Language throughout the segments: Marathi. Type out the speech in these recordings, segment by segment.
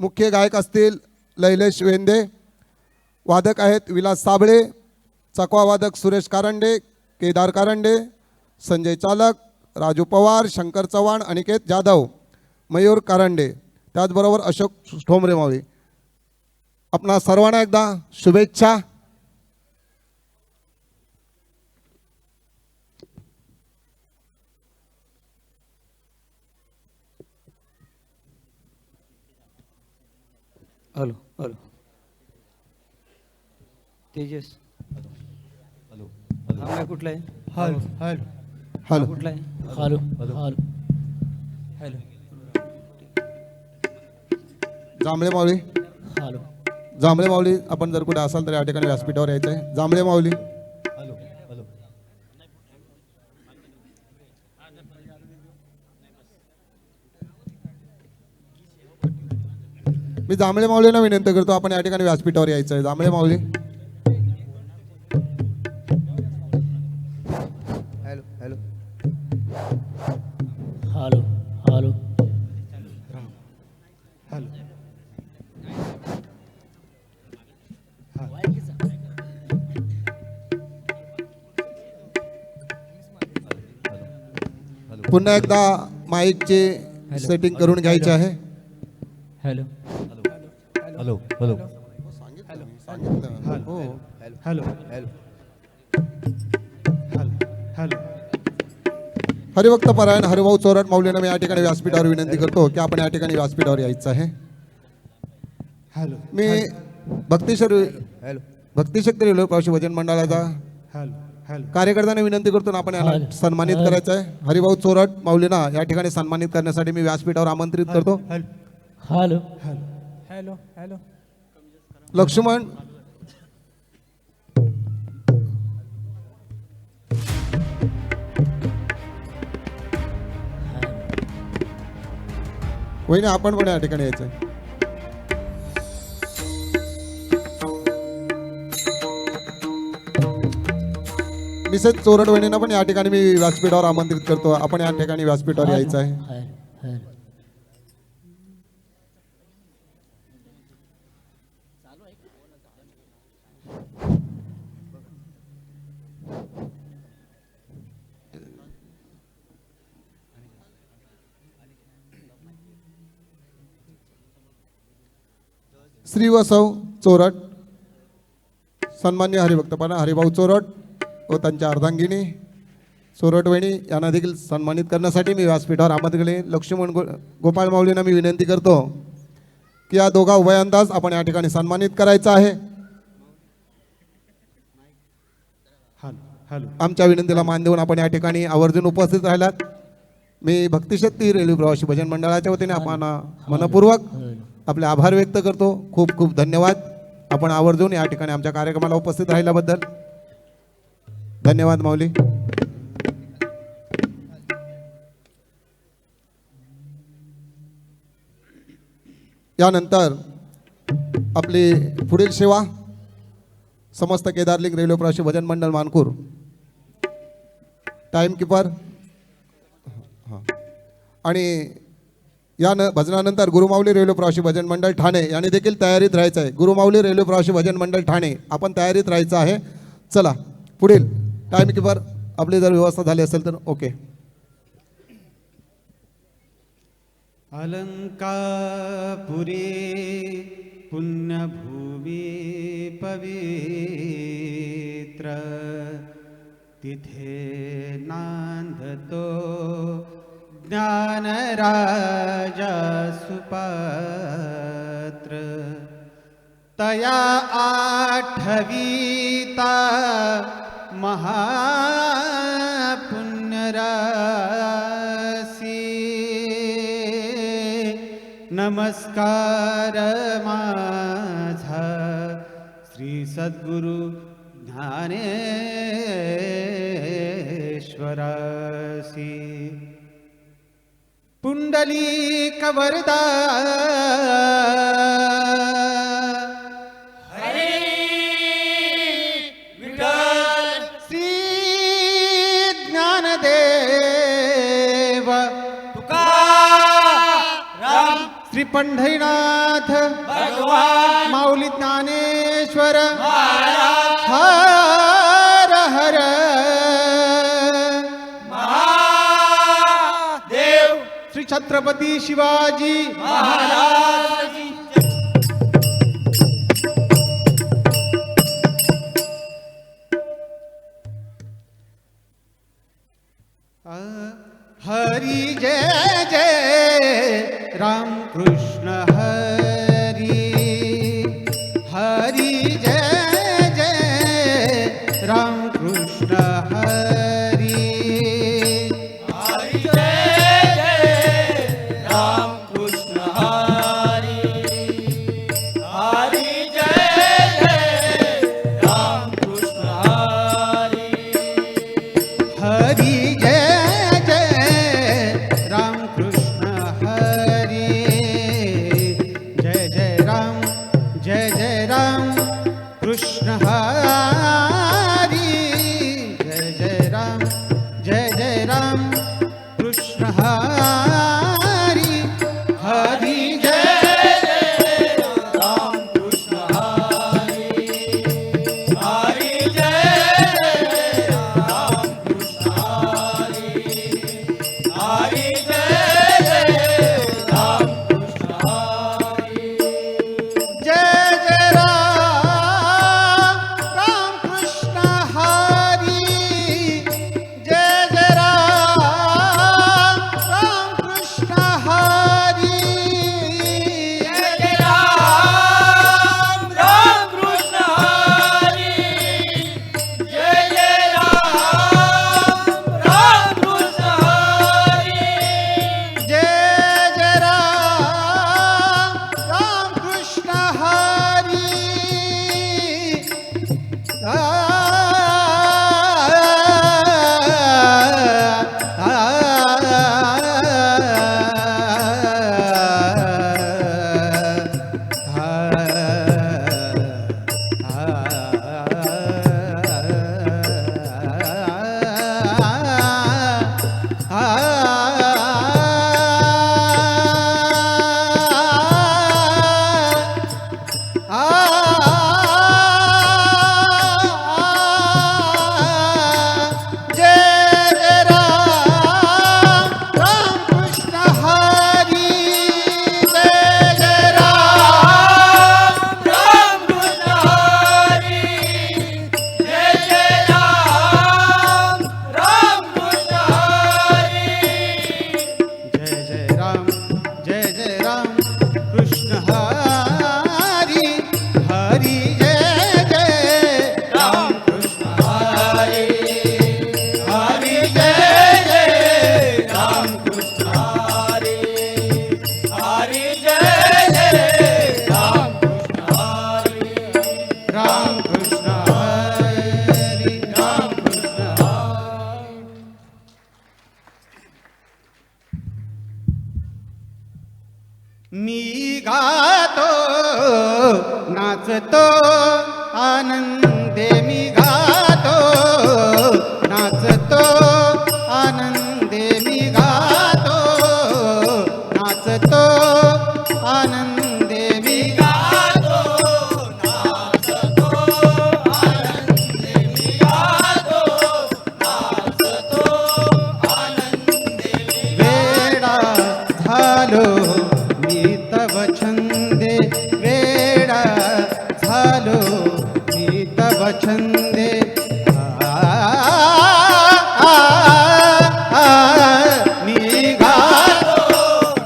मुख्य गायक असतील लैलेश वेंदे, वादक आहेत विलास साबळे, चकवा वादक सुरेश कारंडे, केदार कारंडे, संजय चालक, राजू पवार, शंकर चव्हाण, अनिकेत जाधव, मयूर कारंडे, त्याचबरोबर अशोक ठोंबरे मावळी. आपणा सर्वांना एकदा शुभेच्छा. हॅलो हॅलो तेजस हॅलो हा कुठला आहे? हॅलो हॅलो हॅलो कुठला आहे? हॅलो हॅलो हॅलो जांभळे माऊली, हॅलो जांभळे माऊली, आपण जर कुठे असाल तर या ठिकाणी व्यासपीठावर यायचं आहे. जांभळे माऊली, हॅलो हॅलो मी जांभळे माऊलींना विनंती करतो आपण या ठिकाणी व्यासपीठावर यायचं आहे. Jambhale Mauli, hello hello hello hello hello पुन्हा एकदा माईकचे सेटिंग करून घ्यायचे आहे. हॅलो हॅलो हॅलो हो. हॅलो हॅलो हॅलो हरिभक्त परायण हरिभाऊ चोरट माऊलींना मी या ठिकाणी व्यासपीठावर विनंती करतो की आपण या ठिकाणी व्यासपीठावर यायचं आहे. हॅलो मी हॅलो भक्तिशक्ती रेल्वे प्रवासी भजन मंडळाचा हॅलो हॅलो कार्यकर्त्यांना विनंती करतो ना आपण याला सन्मानित करायचं आहे. हरिभाऊ चोरट माऊलींना या ठिकाणी सन्मानित करण्यासाठी मी व्यासपीठावर आमंत्रित करतो. हॅलो हॅलो हॅलो लक्ष्मण वहिनी आपण पण या ठिकाणी यायचं आहे. मिसेस चोरट वहिनींना पण या ठिकाणी मी व्यासपीठावर आमंत्रित करतो. आपण या ठिकाणी व्यासपीठावर यायचं आहे. हॅलो श्री वसव चोरट, सन्मान्य हरिभक्तपणा हरिभाऊ चोरट व त्यांच्या अर्धांगिनी चोरट वहिनी यांना देखील सन्मानित करण्यासाठी मी व्यासपीठावर आमंत्रित केले. लक्ष्मण गोपाळ माऊलींना मी विनंती करतो की या दोघा उभयांदाज आपण या ठिकाणी सन्मानित करायचं आहे. हॅलो आमच्या विनंतीला मान देऊन आपण या ठिकाणी आवर्जून उपस्थित राहिलात. मी भक्तिशक्ती रेल्वे प्रवासी भजन मंडळाच्या वतीने आपण मनपूर्वक आपले आभार व्यक्त करतो. खूप खूप धन्यवाद. आपण आवर्जून या ठिकाणी आमच्या कार्यक्रमाला उपस्थित राहिल्याबद्दल धन्यवाद माऊली. यानंतर आपली पुढील सेवा समस्त केदारलिंग रेल्वे प्रवासी भजन मंडळ मानपूर टाइम कीपर आणि या भजनानंतर गुरुमाऊली रेल्वे प्रवासी भजन मंडळ ठाणे यांनी देखील तयारीत राहायचं आहे. गुरुमाऊली रेल्वे प्रवासी भजन मंडळ ठाणे आपण तयारीत राहायचं आहे. चला पुढील टाइम कीपर आपली जर व्यवस्था झाली असेल तर ओके. अलंकापुरी पुण्यभूमी पवित्र तिथे नांदतो ज्ञानराजा सुपात्र तया आठवीता महापुण्यरासी नमस्कार माझा श्री सद्गुरु ज्ञानेश्वरासी पुंडलीक वरदा हरे विठ्ठल श्री ज्ञानदेव तुकाराम श्री पंढरीनाथ भगवान माऊली ज्ञानेश्वर महाराज हर हर महादेव श्री छत्रपती शिवाजी महाराज हरी जय जय राम कृष्ण हरी हरी जय जय राम कृष्ण हरी हरि जय जय राम कृष्ण हरि हरि जय जय राम कृष्ण हरि हरी जय जय राम कृष्ण हरी जय जय राम कृष्ण हरी जय जय राम कृष्ण हरी हरी जय राम कृष्ण हरि हरि जय राम कृष्ण हरि हरि जय राम कृष्ण हरि जय जय राम कृष्ण हरी जय जय राम कृष्ण हरी जय जय राम कृष्ण हरि जय जय राम कृष्ण हरि जय जय राम कृष्ण हरी मी गातो नाचतो आनंदे मी गातो नाचतो आनंदे मी गातो नाचतो आनंदे मी गातो नाचतो आनंदे मी गातो नाचतो आनंदे मी वेडा झालो मी तव छंदे वेडा झालो मी तव छंदे मी गातो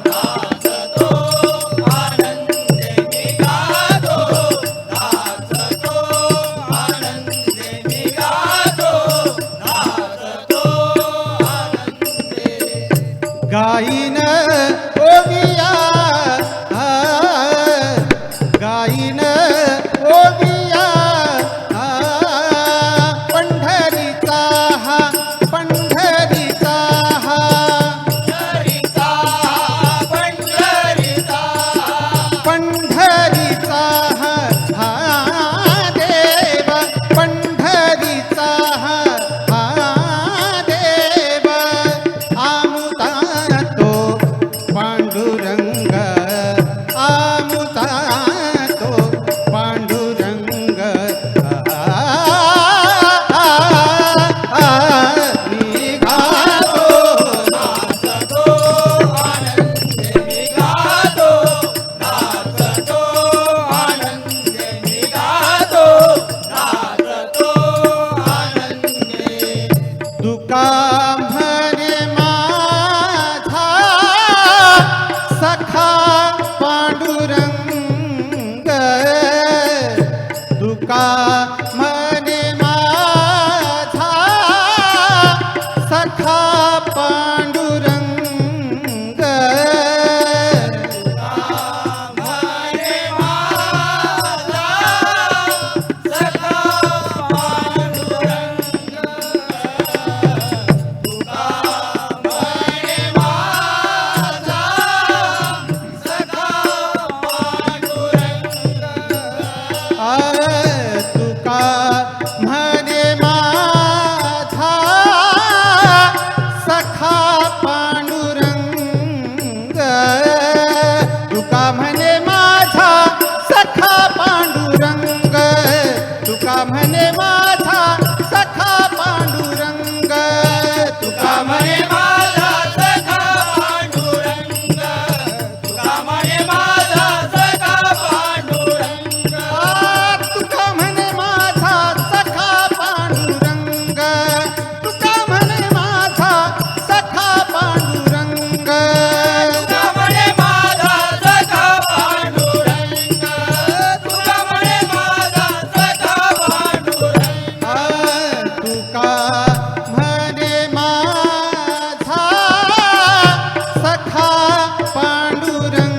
नाचतो आनंदे मी गातो नाचतो आनंदे मी गातो नाचतो आनंदे गाईन ओविया म्हणे माझा सखा पांडुरंग तुका म्हणे माझा सखा पांडुरंग तुका म्हणे माझा सखा पांडुरंग तुका म्हणे माझा सखा पांडुरंग तुका म्हणे माझा सखा पांडुरंग तुका म्हणे माझा सखा पांडुरंग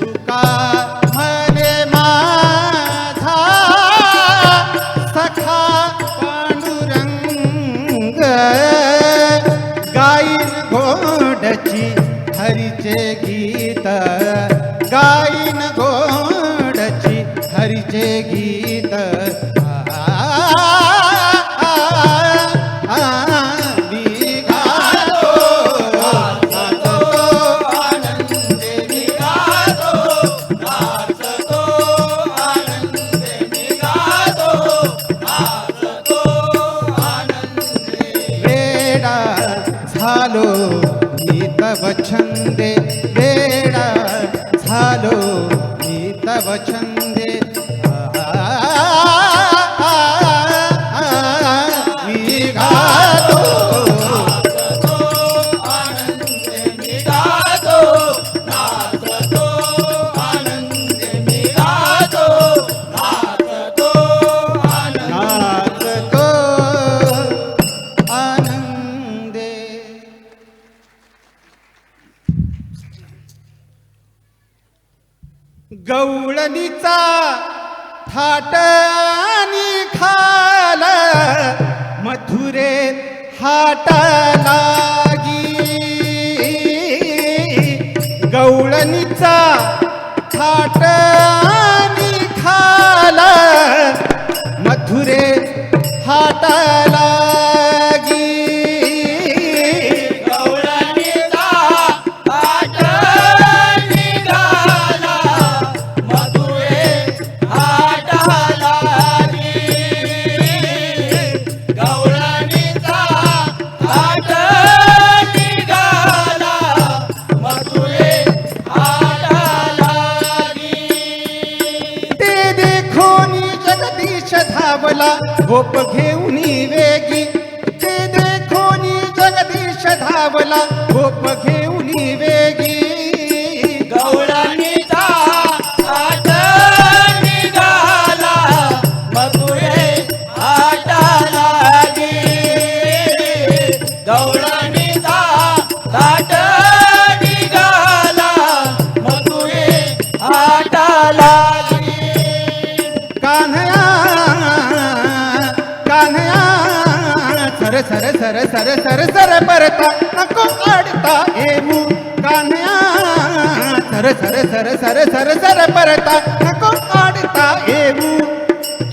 तुका म्हणे माझा सखा पांडुरंग गाईन घोडची हरीचे गीत गाईन घोडची हरीचे गीत मी गातो नाचतो आनंदे मी गातो नाचतो आनंदे मी गातो नाचतो आनंदे वेडा झालो मी तव छंदे वेडा झालो मी तव छंदे मी गातो नाचतो आनंदे मी गातो नाचतो आनंदे मी गातो नाचतो आनंदे नाचतो आनंदे गवळणीचा थाट आणि खाल मथुरे हाट लागी गवळणीचा थाट आणि खाल मथुरे हाट लागी गवळणीचा आट निघाला मधुरे हाटाला गवळणीचा आट निघाला मधुरे हाटाला ते देखोनी जगदीश धावला गोप घेऊनी वेगी ते देखोनी जगदीश धावला गोप घेऊनी वेगी गवळणीचा आट निघाला मधुरे हाटाला गवळणीचा आट निघाला मधुरे हाटाला कान्हया कान्हया सर सर सर सर सर सर परता नको अडता येऊ कान्हया सर सर सर सर सर सर परता नको अडता येऊ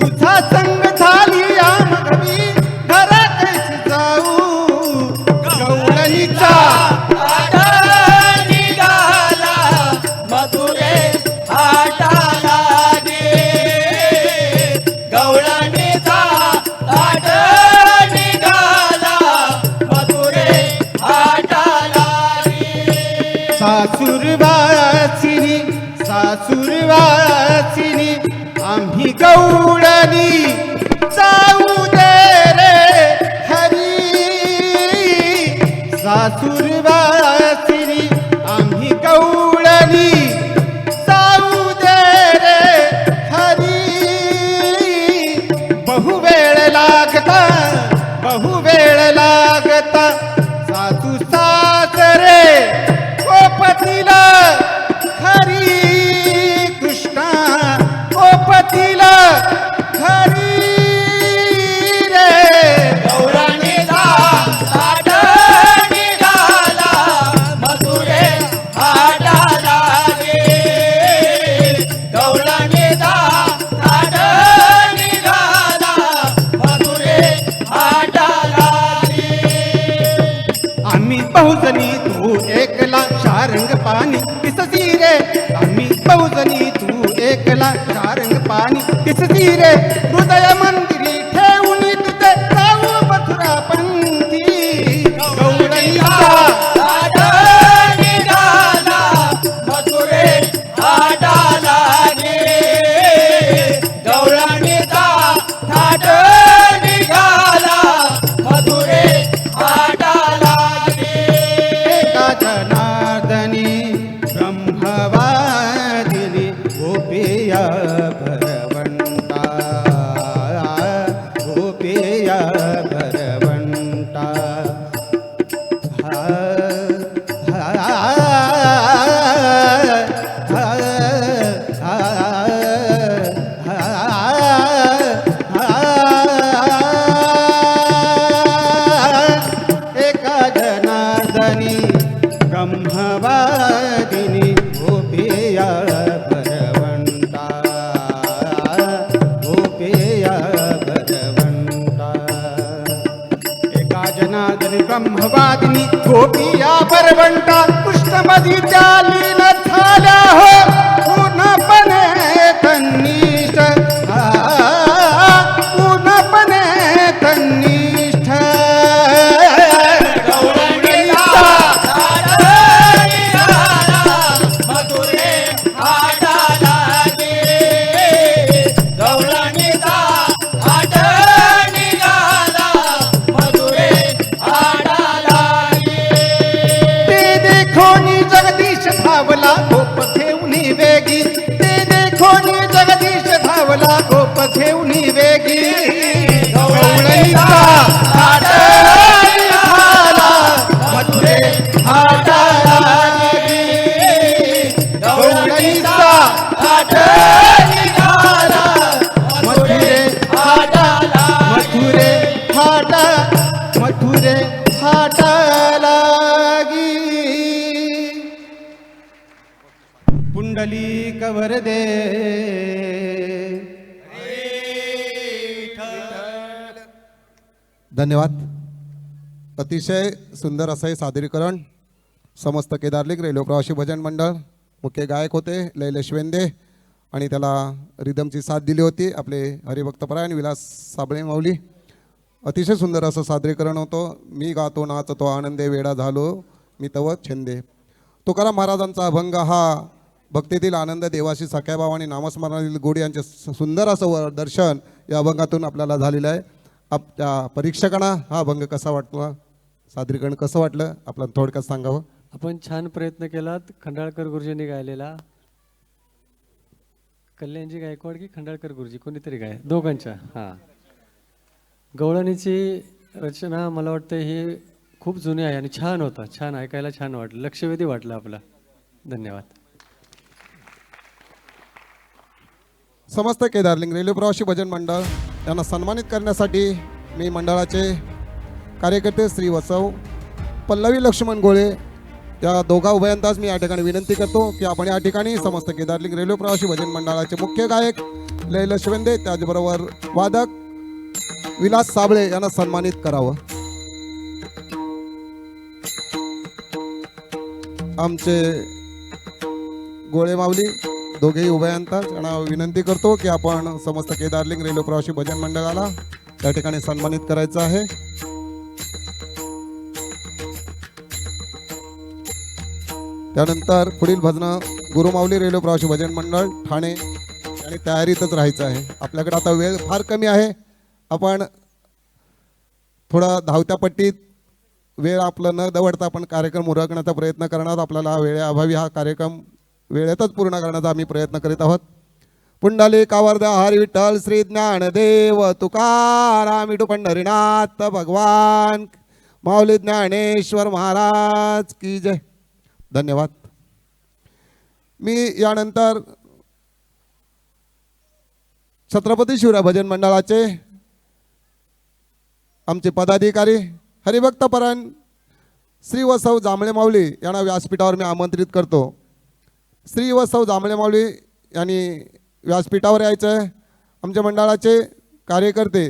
तुझा संग झाली आमगवी घरा कैसी जाऊ गवळणीचा आट निघाला मधुरे हाटाला गवळणीचा आट निघाला मधुरे हाटाला सासुरवासिनी सासुरवासिनी आम्ही गवळणी जाऊ दे रे हरी सासुरवासिनी आम्ही गवळणी जाऊ दे रे हरी बहुवेळ लागता बहुवेळ लागता सासू सासरे गोपतीला खरी कृष्णा गोपतीला खरी रे गवळणी बहुजनी तू एकला शारंग पाणी किसती रे आम्ही बहुजनी तू एकला शारंग पाणी किसती रे हृदय मंदिरी ठेवून तुझे जाऊ मथुरा पंथी गौरईचा थाट निघाला मथुरे थाटाला गे गवळणीचा थाट निघाला मथुरे थाटाला गे एका जनार्दनी ब्रह्मवादिनी गोपिया भरवंता गोपिया भरवंता एका जनार्दनी ब्रह्मवादिनी गोपिया भरवंता गोपिया भरवंता एका जनार्दनी ब्रह्मवादिनी गोपिया भरवंता कृष्णमधीच्या लीन झाल्या हो पूर्णपणे तन्निष्ठ पूर्णपणे तन्निष्ठ गवळणीचा थाट निघाला मथुरे थाटाला गे गवळणीचा थाट निघाला मथुरे थाटाला गे ते देखोनी जगदीश धावला गोप घेऊनी वेगी ते देखोनी जगदीश धावला गोप घेऊनी वेगी गवळणीचा थाट निघाला मथुरे थाटाला गे गवळणीचा थाट निघाला मथुरे थाटाला मथुरे थाटा मथुरे थाटाला गी पुंडलिक वरदे धन्यवाद. अतिशय सुंदर असं हे सादरीकरण समस्त केदारलिक रेल्वे प्रवासी भजन मंडळ मुख्य गायक होते लैलेश वेंदे आणि त्याला रिदमची साथ दिली होती आपले हरिभक्तपरायण विलास साबळे माऊली. अतिशय सुंदर असं सादरीकरण होतं. मी गातो नाचतो आनंदे वेडा झालो मी तव छंदे. तुकाराम महाराजांचा अभंग हा भक्तीतील आनंद देवाशी सख्या भाव आणि नामस्मरणातील गोडी यांचे सुंदर असं दर्शन या अभंगातून आपल्याला झालेलं आहे. आपल्या परीक्षकांना हा अभंग कसा वाटला सादरीकरण कसं वाटलं आपल्याला थोडक्यात सांगावं. आपण छान प्रयत्न केलात. खंडाळकर गुरुजींनी गायलेला कल्याणजी गायकवाड की खंडाळकर गुरुजी कोणीतरी गाय दोघांच्या हां गवळणीची रचना मला वाटतं ही खूप जुनी आहे आणि छान होता. छान ऐकायला छान वाटलं. लक्षवेधी वाटलं आपला. धन्यवाद. समस्त केदारलिंग रेल्वे प्रवासी भजन मंडळ यांना सन्मानित करण्यासाठी मी मंडळाचे कार्यकर्ते श्री वसव पल्लवी लक्ष्मण गोळे या दोघा उभयांताच मी या ठिकाणी विनंती करतो की आपण या ठिकाणी समस्त केदारलिंग रेल्वे प्रवासी भजन मंडळाचे मुख्य गायक लैलेश वेंदे त्याचबरोबर वादक विलास साबळे यांना सन्मानित करावं. आमचे गोळे माऊली दोघेही उभयांताच यांना विनंती करतो की आपण समस्त केदारलिंग रेल्वे प्रवासी भजन मंडळाला त्या ठिकाणी सन्मानित करायचं आहे. त्यानंतर पुढील भजन गुरुमाऊली रेल्वे प्रवासी भजन मंडळ ठाणे आणि तयारीतच राहायचं आहे. आपल्याकडे आता वेळ फार कमी आहे. आपण थोडा धावत्या पट्टीत वेळ आपलं न दवडता आपण कार्यक्रम उरकण्याचा प्रयत्न करणार. आपल्याला वेळेअभावी हा कार्यक्रम वेळेतच पूर्ण करण्याचा आम्ही प्रयत्न करीत आहोत. पुंडलिक आवर्धा हरी विठ्ठल श्री ज्ञानदेव तुकाराम विठू पंढरीनाथ भगवान माऊली ज्ञानेश्वर महाराज की जय. धन्यवाद. मी यानंतर छत्रपती शिवराय भजन मंडळाचे आमचे पदाधिकारी हरिभक्तपरायण श्री वसव जांभळे माऊली यांना व्यासपीठावर मी आमंत्रित करतो. श्री वसव जांभळे माऊली यांनी व्यासपीठावर यायचं आहे. आमच्या मंडळाचे कार्यकर्ते